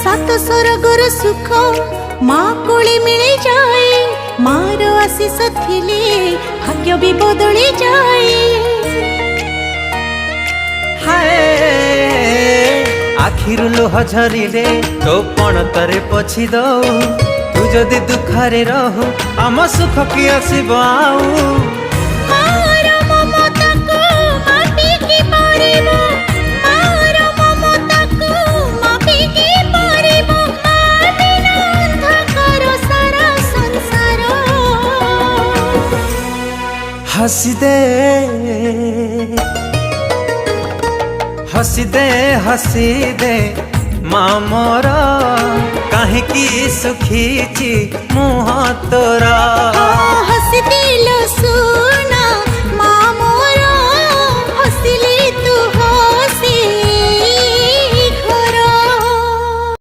सात स्वर्गर सुख माँ कोले मिले जाए मार आशीष थिले भाग्य भी बदली जाए। हाय आखिरु लुह झरिले तो पण तरे पछी दऊ तू जदि दुखरे रहू आम सुख कि आसीब आऊ। हसी दे हसी दे हसी दे माँ मोर कहीं सुखी मुँह तोरा।